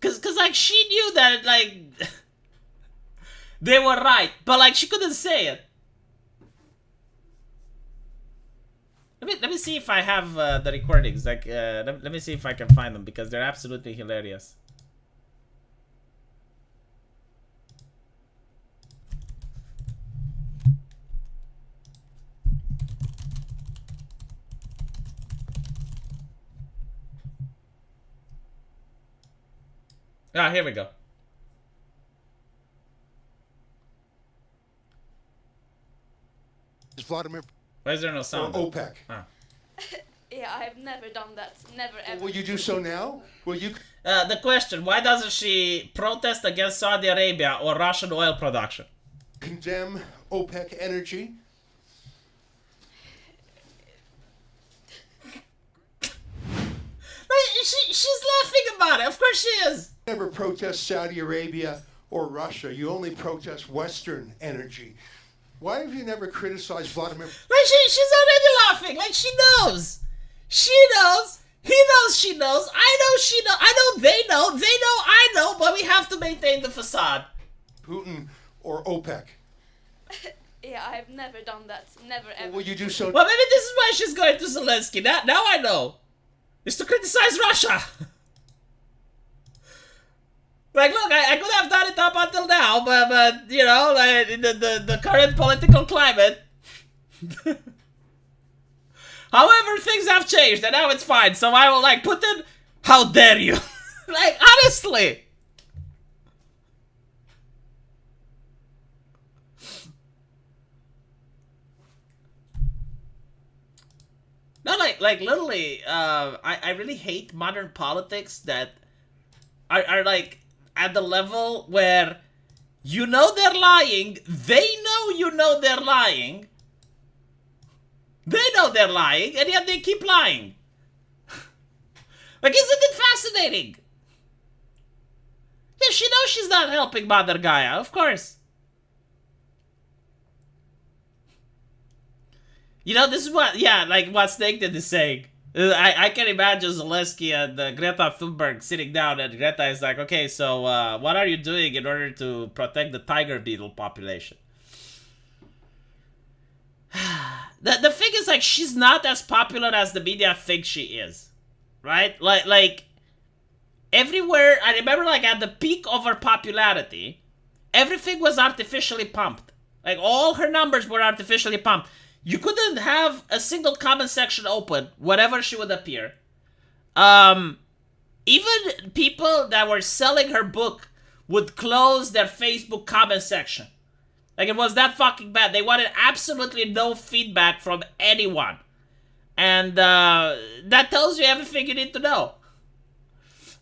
A: Cause like she knew that like they were right, but like she couldn't say it. Let me see if I have the recordings. Like, let me see if I can find them, because they're absolutely hilarious. Ah, here we go.
D: Is Vladimir
A: Why is there no sound?
D: or OPEC?
A: Ah.
E: Yeah, I've never done that. Never ever.
D: Will you do so now? Will you?
A: The question, why doesn't she protest against Saudi Arabia or Russian oil production?
D: Condemn OPEC energy?
A: She's laughing about it. Of course she is.
D: Never protest Saudi Arabia or Russia. You only protest Western energy. Why have you never criticized Vladimir?
A: Like she's already laughing. Like she knows. She knows. He knows she knows. I know she knows. I know they know. They know I know. But we have to maintain the facade.
D: Putin or OPEC?
E: Yeah, I've never done that. Never ever.
D: Will you do so?
A: Well, maybe this is why she's going to Zelensky. Now I know. It's to criticize Russia. Like, look, I could have done it up until now, but you know, like, the current political climate. However, things have changed, and now it's fine. So I will, like, put in, how dare you? Like, honestly. No, like literally, I really hate modern politics that are like at the level where you know they're lying, they know you know they're lying, they know they're lying, and yet they keep lying. Like, isn't it fascinating? Yeah, she knows she's not helping Mother Gaia, of course. You know, this is what, yeah, like what Snaked is saying. I can imagine Zelensky and Greta Thunberg sitting down, and Greta is like, okay, so what are you doing in order to protect the tiger beetle population? The thing is, like, she's not as popular as the media thinks she is, right? Like everywhere, I remember, like, at the peak of her popularity, everything was artificially pumped. Like, all her numbers were artificially pumped. You couldn't have a single comment section open whenever she would appear. Even people that were selling her book would close their Facebook comment section. Like, it was that fucking bad. They wanted absolutely no feedback from anyone. And that tells you everything you need to know.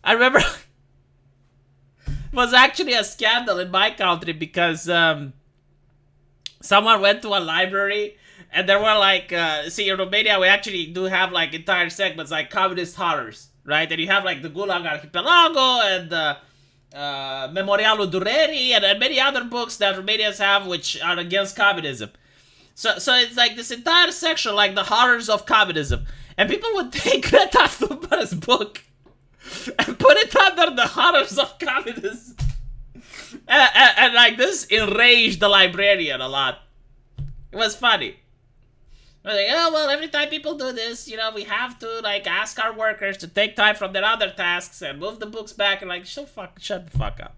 A: I remember it was actually a scandal in my country because someone went to a library. And there were like, see, in Romania, we actually do have like entire segments like communist horrors, right? And you have like the Gulag Archipelago and Memorialul Durerii and many other books that Romanians have which are against communism. So it's like this entire section, like the horrors of communism. And people would take Greta Thunberg's book and put it under the horrors of communism. And like this enraged the librarian a lot. It was funny. We're like, oh well, every time people do this, you know, we have to like ask our workers to take time from their other tasks and move the books back. And like, shut the fuck up.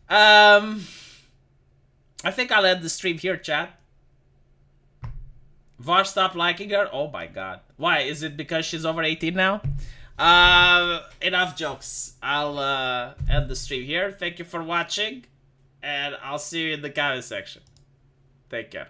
A: I think I'll end the stream here, chat. Vosh stopped liking her. Oh my god. Why? Is it because she's over 18 now? Enough jokes. I'll end the stream here. Thank you for watching, and I'll see you in the comment section. Take care.